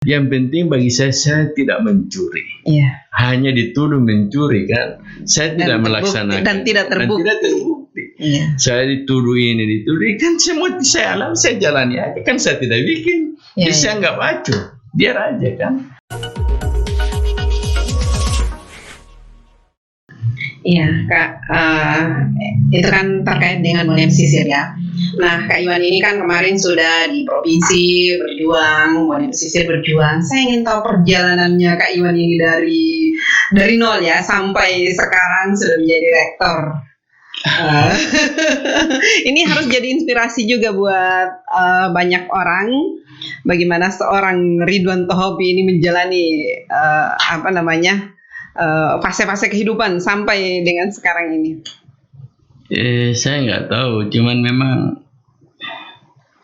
Yang penting bagi saya tidak mencuri. Iya. Hanya dituduh mencuri kan. Saya tidak melaksanakan. Dan tidak terbukti. Iya. Saya dituduh ini, dituduh kan semua saya alami, saya jalani aja kan, saya tidak bikin. Jadi saya nggak baca, biar aja kan. Iya, Kak. Itu kan terkait dengan Bonem Pesisir ya. Nah, Kak Iwan ini kan kemarin sudah di provinsi berjuang, Bonem Pesisir berjuang. Saya ingin tahu perjalanannya Kak Iwan ini dari nol ya sampai sekarang sudah menjadi rektor. Ini harus jadi inspirasi juga buat banyak orang. Bagaimana seorang Ridwan Tohobi ini menjalani fase-fase kehidupan sampai dengan sekarang ini. Saya nggak tahu, cuman memang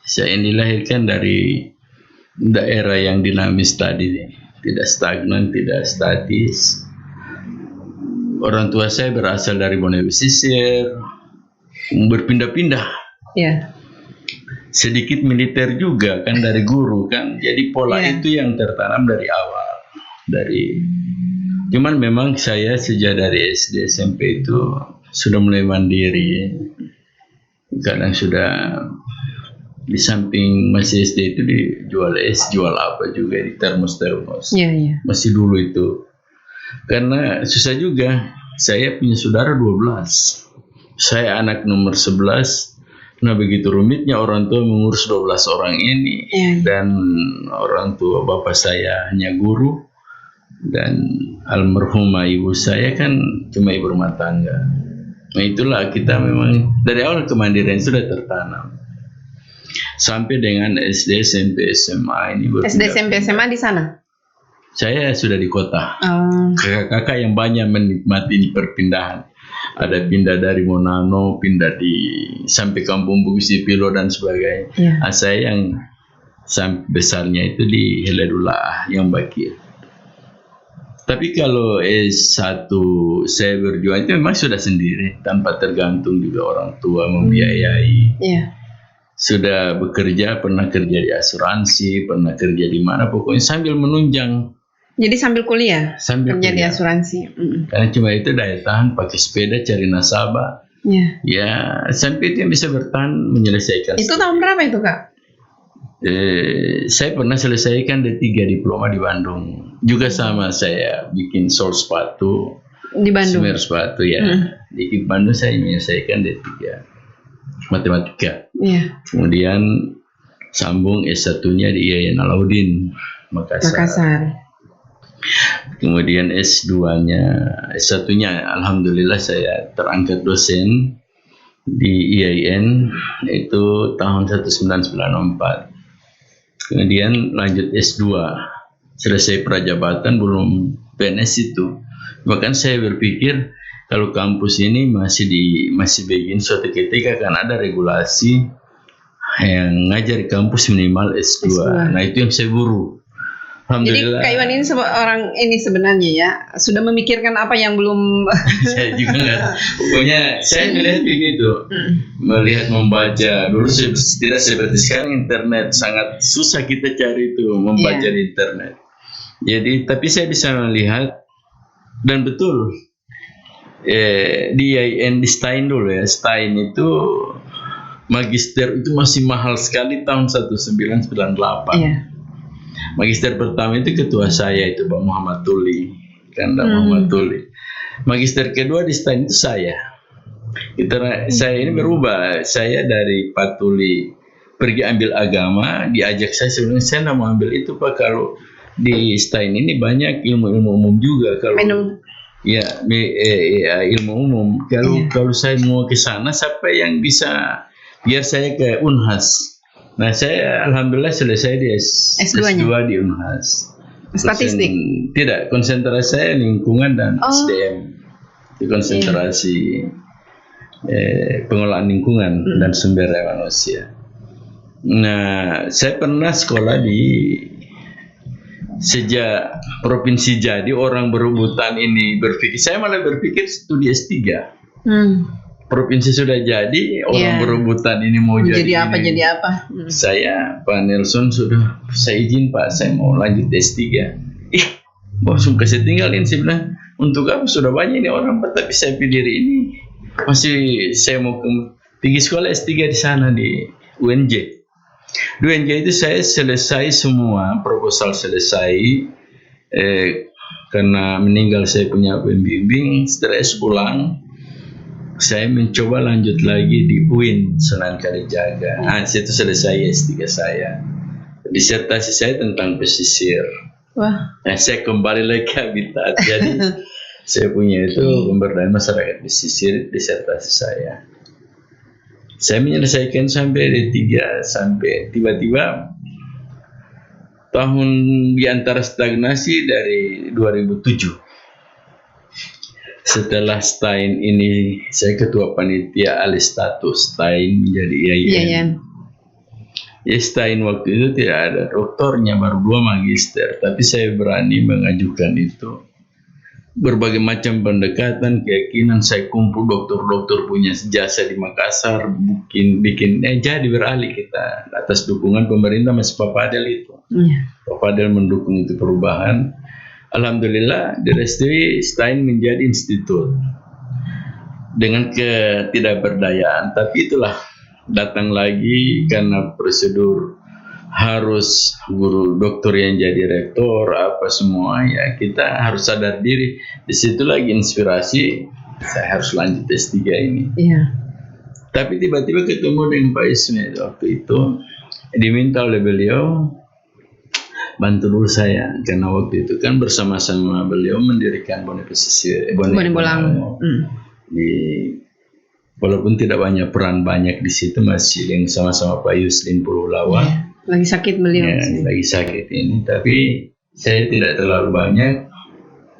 saya dilahirkan dari daerah yang dinamis tadi, tidak stagnan, tidak statis. Orang tua saya berasal dari Bonem Pesisir, berpindah-pindah. Ya. Sedikit militer juga kan, dari guru kan, jadi pola itu yang tertanam dari awal. Cuman memang saya sejak dari SD SMP itu sudah mulai mandiri. Kadang sudah di samping masih SD itu dijual jual apa juga di termos-termos. Masih dulu itu. Karena susah juga. Saya punya saudara 12. Saya anak nomor 11. Nah, begitu rumitnya orang tua mengurus 12 orang ini. Dan orang tua bapak saya hanya guru. Dan almarhumah ibu saya kan cuma ibu rumah tangga. Nah, itulah kita memang dari awal kemandirian sudah tertanam. Sampai dengan SD, SMP, SMA ini. SD, SMP, SMA di sana? Saya sudah di kota. Kakak-kakak yang banyak menikmati ini perpindahan. Ada pindah dari Monano, pindah sampai Kampung Bugis Pilo dan sebagainya. Saya yang besarnya itu di Heladula yang Bakir. Tapi kalau S1 saya berjuang itu memang sudah sendiri, tanpa tergantung juga orang tua membiayai. Sudah bekerja, pernah kerja di asuransi, pernah kerja di mana, pokoknya sambil menunjang. Jadi sambil kuliah? Sambil kerja di asuransi. Karena cuma itu daya tahan, pakai sepeda, cari nasabah. Ya, sampai itu yang bisa bertahan menyelesaikan. Itu tahun berapa itu, Kak? Saya pernah selesaikan D3 diploma di Bandung. Juga sama, saya bikin sol sepatu di Bandung. Semer sepatu ya. Di Bandung saya menyelesaikan D3 matematika. Kemudian sambung S1-nya di IAIN Alauddin Makassar. Kemudian S1-nya alhamdulillah saya terangkat dosen di IAIN itu tahun 1994. Kemudian lanjut S2, selesai prajabatan belum PNS itu. Bahkan saya berpikir kalau kampus ini masih begini, suatu ketika akan ada regulasi yang ngajar di kampus minimal S2. Nah, itu yang saya buru. Jadi Kak Iwan ini orang ini sebenarnya ya sudah memikirkan apa yang belum. Saya juga nggak. Pokoknya saya melihat begitu, melihat membaca. Dulu tidak seperti sekarang, internet sangat susah kita cari itu membaca di internet. Jadi tapi saya bisa melihat dan betul di IAIN di Stein dulu ya. Stein itu magister itu masih mahal sekali tahun 1998. Magister pertama itu ketua saya itu Pak Muhammad Tuli, Muhammad Tuli. Magister kedua di Stein itu saya. Saya ini berubah. Saya dari Pak Tuli pergi ambil agama, diajak saya sebenarnya saya tidak mau ambil itu Pak, kalau di Stein ini banyak ilmu-ilmu umum juga ilmu umum. Kalau saya mau ke sana siapa yang bisa biar saya ke Unhas. Nah, saya alhamdulillah selesai di S2 di Unhas. Statistik? Tidak, konsentrasi saya lingkungan dan SDM. Itu konsentrasi pengelolaan lingkungan dan sumber daya manusia. Nah, saya pernah sekolah sejak provinsi jadi orang berebutan ini berpikir. Saya malah berpikir studi S3. provinsi sudah jadi, orang berebutan ini mau jadi apa ini. jadi apa. Saya, Pak Nelson sudah, saya izin Pak, saya mau lanjut S3. Langsung kasih tinggalin, saya bilang, untuk apa sudah banyak ini orang, tapi saya pilih ini. Masih saya mau pergi sekolah S3 di sana di UNJ. Di UNJ itu saya selesai semua, proposal selesai, karena meninggal saya punya pembimbing, stres pulang. Saya mencoba lanjut lagi di UIN Sunan Kalijaga. Situ selesai S3 saya. Disertasi saya tentang pesisir. Wah. Saya kembali lagi ke habitat. Jadi saya punya itu pemberdayaan masyarakat pesisir, disertasi saya. Saya menyelesaikan sampai D3, sampai tiba-tiba tahun di antara stagnasi dari 2007. Setelah STAIN ini, saya ketua panitia alih status STAIN menjadi IAIN. Ya, STAIN waktu itu tidak ada doktornya, baru 2 magister. Tapi saya berani mengajukan itu. Berbagai macam pendekatan, keyakinan, saya kumpul dokter-dokter punya jasa di Makassar, bikin jadi beralih kita atas dukungan pemerintah, masih Pak Fadel itu. Pak Fadel mendukung itu perubahan. Alhamdulillah direstui STAIN menjadi institut dengan ketidakberdayaan, tapi itulah datang lagi karena prosedur harus guru dokter yang jadi rektor apa semua, ya kita harus sadar diri. Di situ lagi inspirasi, saya harus lanjut S3 ini. Tapi tiba-tiba ketemu dengan Pak Ismet waktu itu, diminta oleh beliau bantu dulu saya, karena waktu itu kan bersama-sama beliau mendirikan Bone Pesisir, Bone Bolang. Walaupun tidak banyak peran banyak di situ, masih yang sama-sama Pak Yuslin Purulawa. Lagi sakit beliau. Lagi sakit ini, tapi saya tidak terlalu banyak.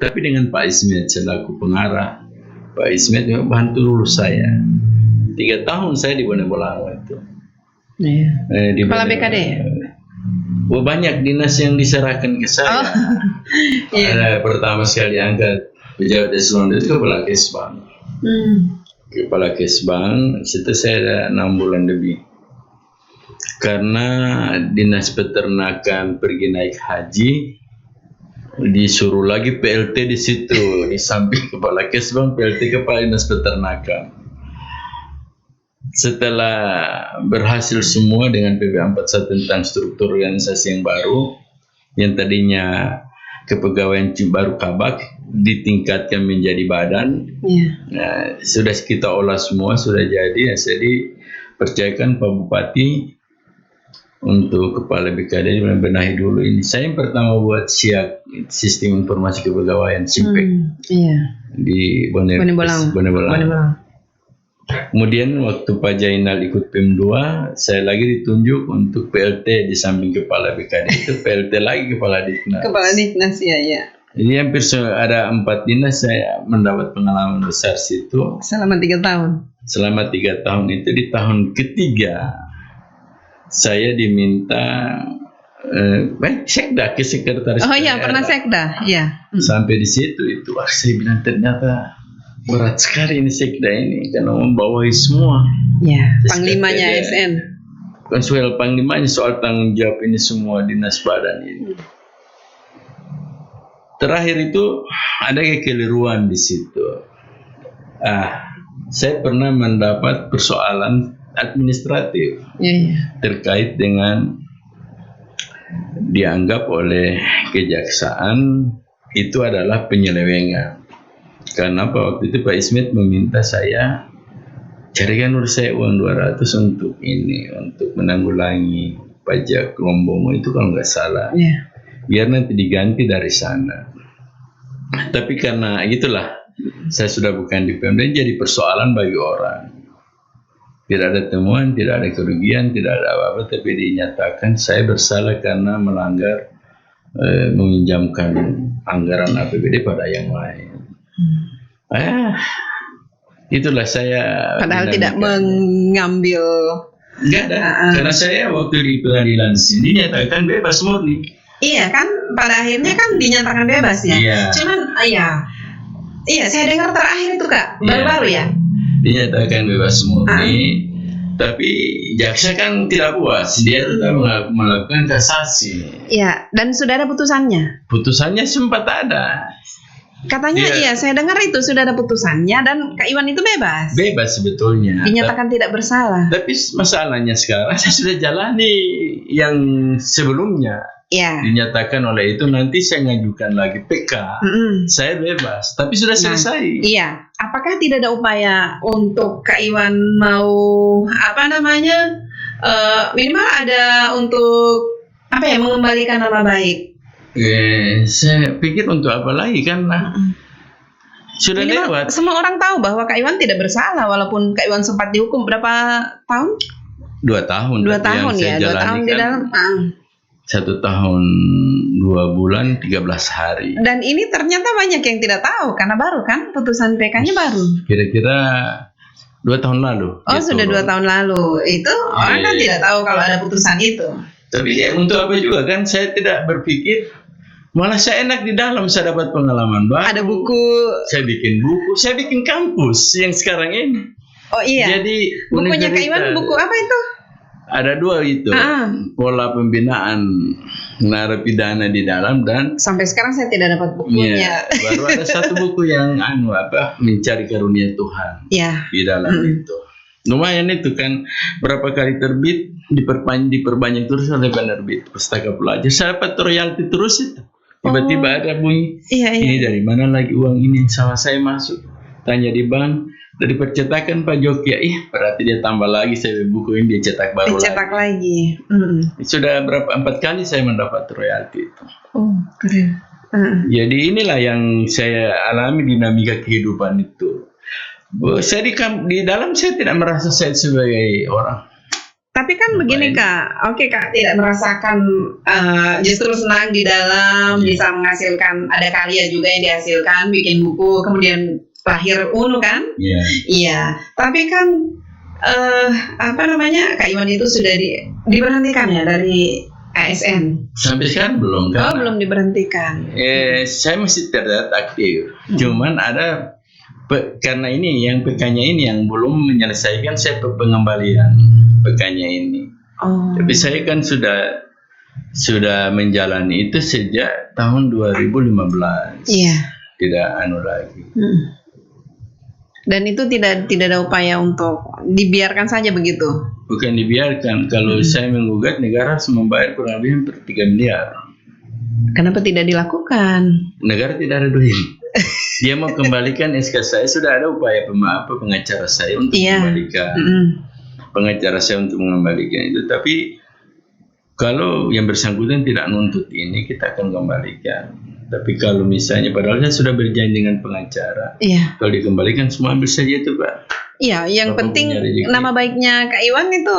Tapi dengan Pak Ismet selaku pengarah, Pak Ismet bantu dulu saya. 3 tahun saya di Bone Bolang itu. Di Kepala BKD. Banyak dinas yang diserahkan ke saya. Ada pertama sekali angkat pejabat eselon itu Kepala Kesbang. Kepala Kesbang, situ saya ada 6 bulan lebih. Karena dinas peternakan pergi naik haji, disuruh lagi PLT di situ, di samping Kepala Kesbang, PLT Kepala Dinas Peternakan. Setelah berhasil semua dengan PP41 tentang struktur organisasi yang baru, yang tadinya kepegawaian baru Kabak ditingkatkan menjadi badan. Nah, sudah kita olah semua, sudah jadi. Saya dipercayakan Pak Bupati untuk kepala BKD benahi dulu ini. Saya yang pertama buat SIAK, Sistem Informasi Kepegawaian SIMPEK di Bone Bolang. Kemudian waktu Pak Jainal ikut PIM 2, saya lagi ditunjuk untuk PLT di samping kepala BKD itu PLT lagi kepala Dinas. Kepala Dinas ya. Jadi hampir ada 4 dinas saya mendapat pengalaman besar situ. Selama 3 tahun. Selama 3 tahun itu, di tahun ketiga saya diminta sekda ke sekretaris. Pernah sekda, Sampai di situ itu, saya bilang ternyata berat sekali ini sekda ini karena membawahi semua. Panglimanya ASN. Bukan soal panglimanya, soal tanggung jawab ini semua dinas badan ini. Terakhir itu ada kekeliruan di situ. Saya pernah mendapat persoalan administratif terkait dengan dianggap oleh kejaksaan itu adalah penyelewengan. Karena waktu itu Pak Ismet meminta saya carikan urus saya uang 200 untuk ini, untuk menanggulangi pajak Lombomo itu kalau nggak salah. Biar nanti diganti dari sana. Tapi karena itulah, saya sudah bukan di PMD, jadi persoalan bagi orang. Tidak ada temuan, tidak ada kerugian, tidak ada apa-apa, tapi dinyatakan saya bersalah karena melanggar meminjamkan anggaran APBD pada yang lain. Itulah saya. Padahal tidak mengambil. Enggak ada. Karena saya waktu di pengadilan sini dinyatakan bebas murni. Iya kan, pada akhirnya kan dinyatakan bebas ya. Cuman saya dengar terakhir itu Kak, baru-baru ya. dinyatakan bebas murni. Tapi jaksa kan tidak puas, dia tetap melakukan kasasi. Iya, dan sudah ada putusannya. Putusannya sempat ada. Katanya iya, saya dengar itu sudah ada putusannya dan Kak Iwan itu bebas. Bebas sebetulnya. Dinyatakan tidak bersalah. Tapi masalahnya sekarang saya sudah jalani yang sebelumnya. Iya. Dinyatakan oleh itu, nanti saya ngajukan lagi PK. Saya bebas, tapi sudah selesai. Iya. Apakah tidak ada upaya untuk Kak Iwan mau minimal ada untuk mengembalikan nama baik? Saya pikir untuk apa lagi, karena sudah minimal lewat. Semua orang tahu bahwa Kak Iwan tidak bersalah, walaupun Kak Iwan sempat dihukum berapa tahun? 2 tahun. 2 tahun ya, 2 tahun di dalam. 1 tahun 2 bulan 13 hari. Dan ini ternyata banyak yang tidak tahu karena baru kan putusan PK-nya baru. Kira-kira 2 tahun lalu. Oh, sudah 2 tahun lalu. Itu orang kan tidak tahu kalau ada putusan itu. Tapi untuk apa juga kan, saya tidak berpikir, malah saya enak di dalam, saya dapat pengalaman baru. Ada buku. Saya bikin buku, saya bikin kampus yang sekarang ini. Oh iya. Jadi bukunya Kak Iwan buku apa itu? Ada 2 itu. Pola pembinaan narapidana di dalam, dan sampai sekarang saya tidak dapat bukunya. Baru ada 1 buku yang mencari karunia Tuhan. Di dalam itu. Lumayan itu kan, berapa kali terbit, diperbanyak terus oleh penerbit Pustaka Pelajar. Saya dapat royalti terus itu. Tiba-tiba ada bunyi, ini dari mana lagi uang ini yang sama saya masuk? Tanya di bank, dari percetakan Pak Joki, berarti dia tambah lagi, saya buku ini dia cetak baru lagi. Sudah 4 kali saya mendapat royalti itu. Oh, keren. Jadi inilah yang saya alami, dinamika kehidupan itu. Saya di dalam saya tidak merasa saya sebagai orang. Tapi kan begini Kak, oke Kak tidak merasakan, justru senang di dalam, bisa menghasilkan, ada karya juga yang dihasilkan, bikin buku, kemudian lahir UNU kan? Iya. Tapi kan Kak Iwan itu sudah diberhentikan ya dari ASN. Sampai sekarang belum kan? Oh, belum diberhentikan. Saya masih terlihat aktif. Cuman ada karena ini yang PK-nya ini yang belum menyelesaikan, saya pengembalian PK-nya ini. Tapi saya kan sudah menjalani itu sejak tahun 2015. Iya. Tidak lagi. Dan itu tidak ada upaya untuk dibiarkan saja begitu? Bukan dibiarkan. Kalau saya menggugat, negara harus membayar kurang lebih 3 miliar. Kenapa tidak dilakukan? Negara tidak ada duit. Dia mau kembalikan SK saya, sudah ada upaya pengacara saya untuk mengembalikan. Pengacara saya untuk mengembalikan itu. Tapi kalau yang bersangkutan tidak nuntut ini, kita akan kembalikan. Tapi kalau misalnya, padahal saya sudah berjanji dengan pengacara, kalau dikembalikan semua ambil saja itu Pak. Iya, yang penting nama baiknya Kak Iwan itu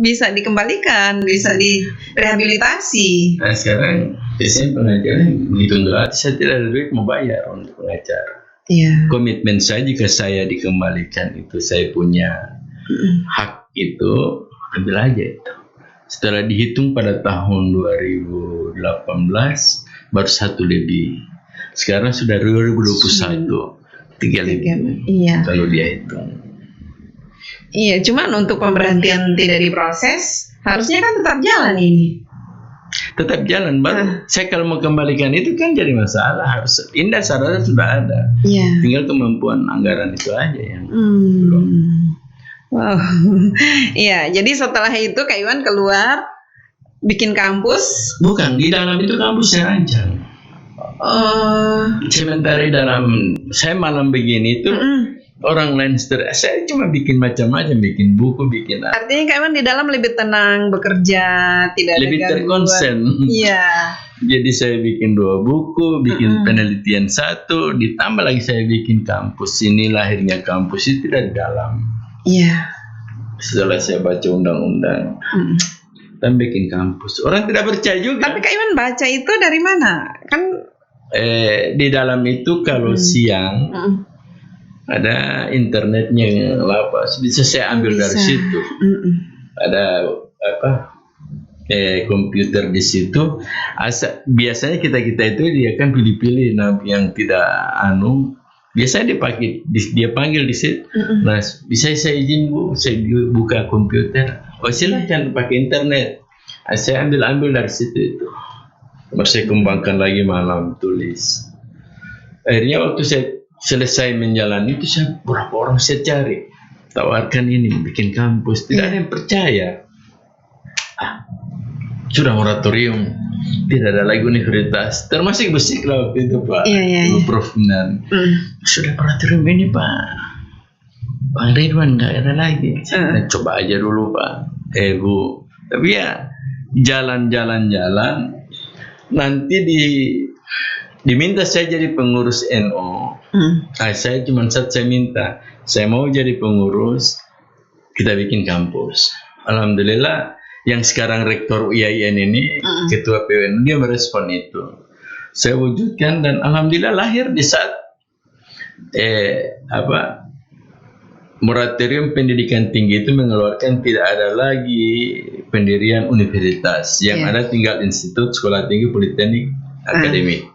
bisa dikembalikan, bisa direhabilitasi. Nah sekarang biasanya pengacara menghitung gratis, saya tidak ada duit mau bayar untuk pengacara. Komitmen saya, jika saya dikembalikan itu saya punya hak itu, ambil aja itu. Setelah dihitung pada tahun 2018 baru 1 lebih. Sekarang sudah 2021 3 lebih. Kalau dia hitung. Iya, cuman untuk pemberhentian tidak diproses, harusnya kan tetap jalan ini. Tetap jalan, baru saya kalau mau kembalikan itu kan jadi masalah. Harus indah syaratnya sudah ada. Tinggal kemampuan anggaran itu aja yang belum. Wow. Iya, jadi setelah itu Kak Iwan keluar bikin kampus. Bukan, di dalam itu kampus saya rancang. Sementara dalam saya malam begini itu orang lain saya cuma bikin macam-macam, bikin buku, bikin apa. Artinya Kak Iwan di dalam lebih tenang bekerja, tidak lebih ada gangguan. terkonsen. Jadi saya bikin 2 buku, bikin penelitian 1, ditambah lagi saya bikin kampus. Ini lahirnya kampus itu dari dalam. Setelah saya baca undang-undang, dan bikin kampus. Orang tidak percaya juga. Tapi Kak Iwan baca itu dari mana? Kan di dalam itu kalau siang ada internetnya bisa saya ambil dari situ. Ada komputer di situ. Biasanya kita itu dia kan pilih-pilih yang tidak Biasanya dia panggil di situ. Nah, bisa saya izin Bu, saya buka komputer. Oh silakan pakai internet. Saya ambil dari situ itu. Saya kembangkan lagi malam tulis. Akhirnya waktu saya selesai menjalani itu, saya berapa orang saya cari, tawarkan ini bikin kampus, tidak ada yang percaya. Sudah moratorium, tidak ada lagi universitas, termasuk Besikla waktu itu Pak, Ibu Prof Minan. Sudah moratorium ini Pak, Bang Ridwan nggak ada lagi. Nah, coba aja dulu Pak, Bu. Tapi ya jalan. Nanti diminta saya jadi pengurus NO. Saya cuma saya minta, saya mau jadi pengurus, kita bikin kampus. Alhamdulillah yang sekarang rektor UIN ini, ketua PWN, dia merespon itu. Saya wujudkan dan alhamdulillah lahir di saat moratorium pendidikan tinggi itu mengeluarkan tidak ada lagi pendirian universitas, yang ada tinggal institut, sekolah tinggi, politeknik, akademik.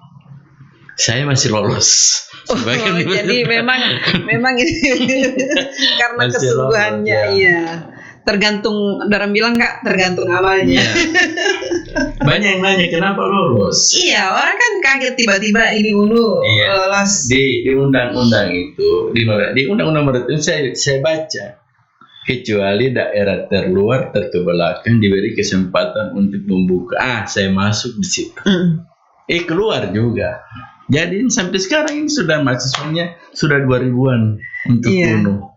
Saya masih lolos. Jadi memang ini karena kesungguhannya, iya. Tergantung, Daram bilang nggak, tergantung amalnya. Banyak yang nanya kenapa lolos. Iya, orang kan kaget tiba-tiba ini lolos. Di undang-undang itu, di undang-undang moratorium saya baca, kecuali daerah terluar terkebelakang diberi kesempatan untuk membuka. Saya masuk di situ. Keluar juga. Jadi sampai sekarang ini sudah mahasiswanya sudah 2000-an untuk bunuh.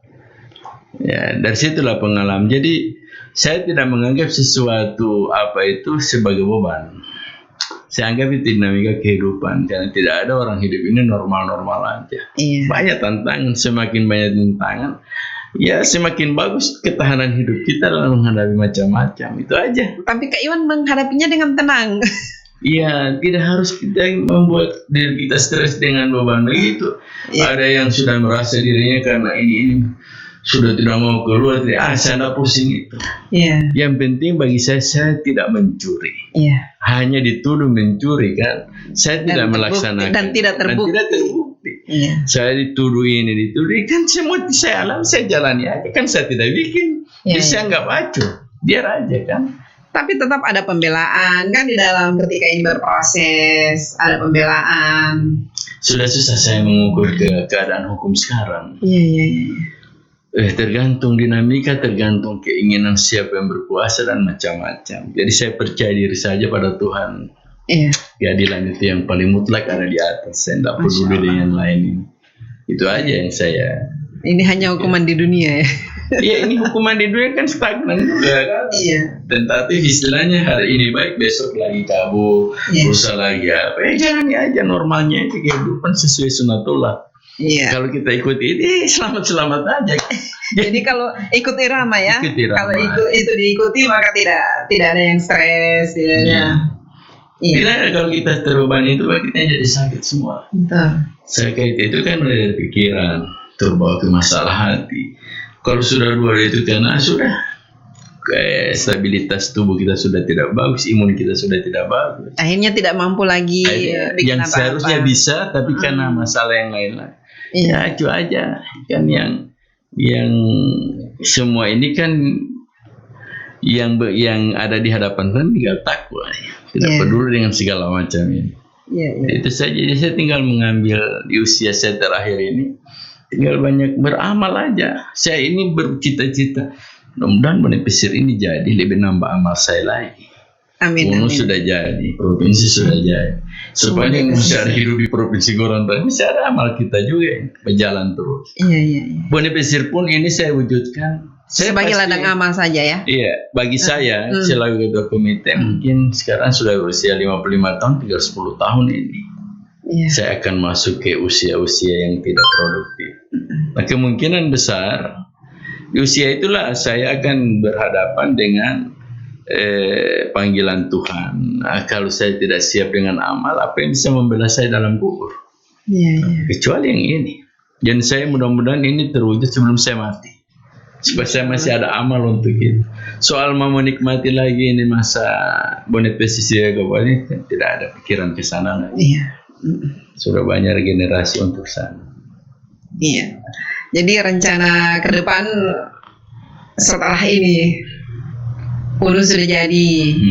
Ya, dari situlah pengalaman. Jadi saya tidak menganggap sesuatu itu sebagai beban. Saya anggap itu dinamika kehidupan, karena tidak ada orang hidup ini normal-normal aja. Banyak tantangan, semakin banyak tantangan, ya semakin bagus ketahanan hidup kita dalam menghadapi macam-macam. Itu aja. Tapi Kak Iwan menghadapinya dengan tenang. Iya, tidak harus kita membuat diri kita stres dengan beban begitu. Ada yang sudah merasa dirinya karena ini sudah tidak mau keluar, saya tidak pusing itu. Yang penting bagi saya tidak mencuri. Hanya dituduh mencuri kan, saya tidak melaksanakan dan tidak terbukti. Saya dituduh kan, semua saya alami, saya jalani aja kan, saya tidak bikin. Saya nggak acuh, biar aja kan. Tapi tetap ada pembelaan kan di dalam, ketika ini berproses ada pembelaan. Sudah susah saya mengukur keadaan hukum sekarang. Tergantung dinamika, tergantung keinginan siapa yang berkuasa dan macam-macam. Jadi saya percaya diri saja pada Tuhan. Keadilan itu yang paling mutlak ada di atas. Saya tidak peduli dengan lain ini. Itu aja yang saya. Ini hanya hukuman di dunia ya. Iya, ini hukuman di dunia kan stagnan juga kan. Tentatif istilahnya, hari ini baik, besok lagi kabur, lusa lagi apa. Jangan aja normalnya itu kehidupan sesuai sunatullah. Kalau kita ikuti ini selamat-selamat aja. Jadi kalau ikut irama ya. Kalau itu diikuti maka tidak ada yang stres, tidak ada. Tidak ada, kalau kita terbebani itu kita jadi sakit semua. Sakit itu kan dari pikiran, terbawa ke masalah hati. Kalau sudah dua itu karena sudah stabilitas tubuh kita sudah tidak bagus, imun kita sudah tidak bagus. Akhirnya tidak mampu lagi. Yang seharusnya bisa, tapi karena masalah yang lain-lain. Ya itu aja kan, yang semua ini kan yang ada di hadapan kan tinggal takwa, tidak peduli dengan segala macam ini. Itu saja. Jadi saya tinggal mengambil di usia saya terakhir ini, tinggal banyak beramal aja. Saya ini bercita-cita, mudah-mudahan benepisir ini jadi, lebih nambah amal saya lagi. Amin. Sudah jadi, provinsi sudah jadi. Supaya yang bisa hidup di provinsi Gorontalo bisa ada amal kita juga berjalan terus. Benepisir pun ini saya wujudkan. Sebagai ladang amal saja ya. Iya, bagi saya selaku ketua komite, mungkin sekarang sudah berusia 55 tahun, tinggal 10 tahun ini. Saya akan masuk ke usia-usia yang tidak produktif. Nah, kemungkinan besar di usia itulah saya akan berhadapan dengan panggilan Tuhan. Nah, kalau saya tidak siap dengan amal, apa yang bisa membela saya dalam kubur? Kecuali yang ini. Dan saya mudah-mudahan ini terwujud sebelum saya mati, supaya saya masih ada amal untuk itu. Soal mau menikmati lagi ini masa benepisir kembali, tidak ada pikiran ke sana lagi. Sudah banyak generasi untuk sana. Iya. Jadi rencana ke depan setelah ini Ulu sudah jadi.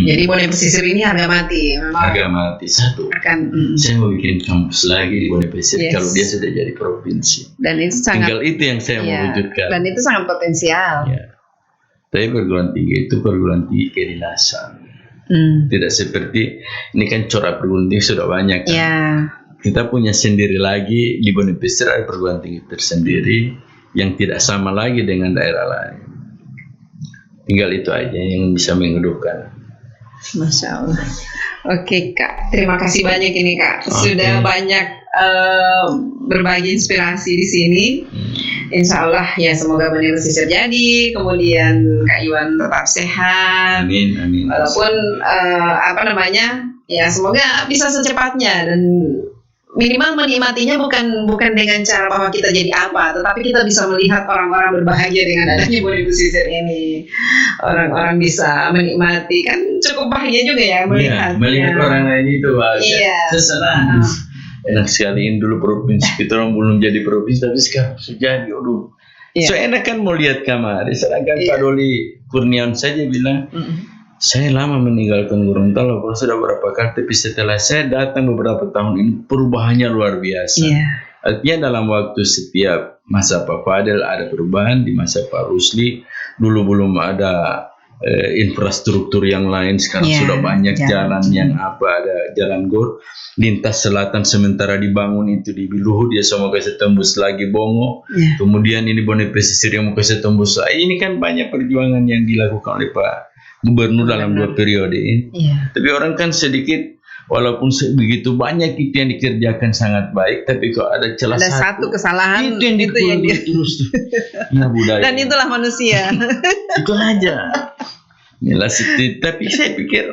Jadi Bone Pesisir ini harga mati. Memang Harga mati satu. akan Saya mau bikin kampus lagi di Bone Pesisir Yes. kalau dia sudah jadi provinsi. dan itu sangat Tinggal itu yang saya mau iya, wujudkan. dan itu sangat potensial. Ya. Tapi perguruan tinggi itu perguruan tinggi kedinasan. Tidak seperti ini kan corak perguruan tinggi sudah banyak kan. Ya, Kita punya sendiri lagi di Bone Pesisir ada perguruan tinggi tersendiri yang tidak sama lagi dengan daerah lain. Tinggal itu aja yang bisa menghidupkan. Masya Allah. Oke Kak, terima kasih banyak ini Kak. Sudah Oke. banyak berbagi inspirasi di sini. Insya Allah ya semoga Bone Pesisir jadi, kemudian Kak Iwan tetap sehat. Amin, amin. Walaupun ya semoga bisa secepatnya dan minimal menikmatinya bukan dengan cara bahwa kita jadi apa, tetapi kita bisa melihat orang-orang berbahagia dengan adanya Bone Pesisir ini. Orang-orang bisa menikmati, kan cukup bahagia juga ya Iya, melihat. melihat orang lain itu bahagia. Iya. Saya senang. Enak sekali ini dulu provinsi kita orang belum jadi provinsi tapi sekarang sudah jadi. Aduh. Iya. So enak kan mau lihat kamar. Sedangkan Iya. Pak Doli Kurniawan saja bilang, saya lama meninggalkan Gorontalo, kalau sudah berapa kali, tapi setelah saya datang beberapa tahun ini perubahannya luar biasa. Iya. Artinya dalam waktu setiap masa Pak Fadel ada perubahan, di masa Pak Rusli dulu belum ada infrastruktur yang lain, sekarang Iya, sudah banyak jalan. jalan yang ada jalan gor lintas selatan sementara dibangun itu di Biluhu dia sama kasih tembus lagi Bongo. Iya. Kemudian ini Bone Pesisir yang mau kasih tembus. Ini kan banyak perjuangan yang dilakukan oleh Pak Gubernur dalam 2 periode ini. Iya. Tapi orang kan sedikit, walaupun begitu banyak itu yang dikerjakan sangat baik, tapi kalau ada celah Ada satu kesalahan itu yang dikubur terus tuh. Ya budaya. dan itulah manusia. Itu aja. Inilah tapi saya pikir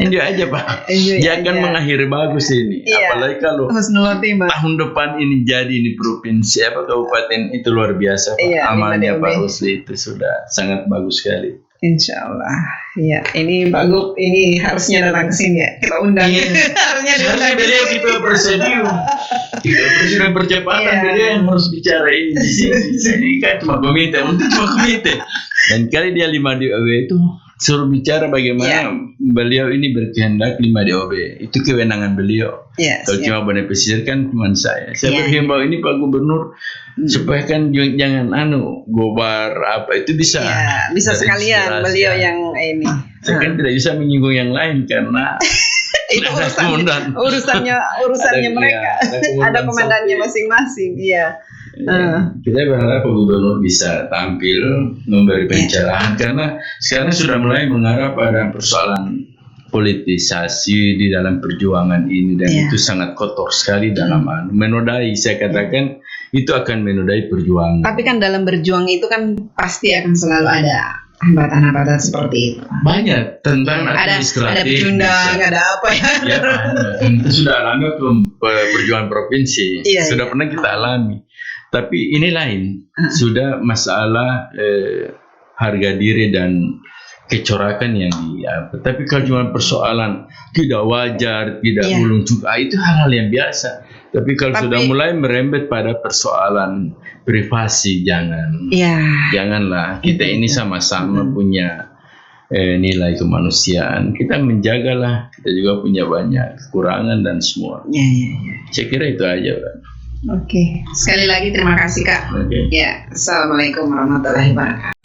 enjoy aja Pak. Enjoy Jangan aja. mengakhiri bagus ini. Iya. Apalagi kalau Husnul khotimah. tahun depan ini jadi ini provinsi kabupaten itu luar biasa Pak. Iya, Amalnya 5 Pak DOB. Rusli itu sudah sangat bagus sekali. Insya Allah. Ya, ini Pak Gub ini harusnya datang ke sini ya. Kita undang. Iya. harusnya diundang. Karena beliau kita presidium, kita presiden percepatan, Iya. beliau yang harus bicara ini di sini. Ini kan cuma komite, untuk cuma komite. Dan kali dia 5 DOB itu suruh bicara bagaimana beliau ini berkehendak 5 DOB. Itu kewenangan beliau. Iya, Kalau cuma Bone Pesisir kan cuma saya. Saya Iya. berhimbau ini Pak Gubernur supaya kan jangan gobar apa itu bisa. Ya, bisa sekalian terinspirasi. beliau yang ini. Saya kan tidak bisa menyinggung yang lain karena Itu ada komandan. urusannya Ada- mereka. iya, ada komandan Ada komandannya satu. masing-masing. Iya. Kita berharap Pak Gubernur bisa tampil memberi pencerahan karena sekarang sudah mulai mengarah pada persoalan politisasi di dalam perjuangan ini dan Iya. itu sangat kotor sekali dalam menodai, saya katakan itu akan menodai perjuangan. Tapi kan dalam berjuang itu kan pasti akan selalu ada hambatan-hambatan seperti itu. Banyak tentang Ada administratif. pecundang, ada apa ya? Ya, itu sudah alami perjuangan provinsi. Iya, Sudah iya. pernah kita alami. Tapi ini lain. Sudah masalah harga diri dan kecorakan yang tapi kalau cuma persoalan tidak wajar, tidak Iya. ulung juga, itu hal-hal yang biasa. Tapi kalau Tapi- sudah mulai merembet pada persoalan privasi, janganlah. Kita ini sama-sama punya nilai kemanusiaan. Kita menjagalah. Kita juga punya banyak kekurangan dan semua. Ya, ya, ya. Saya kira itu aja, Pak. Oke. Sekali lagi terima kasih Kak. Oke. Ya, assalamualaikum warahmatullahi wabarakatuh.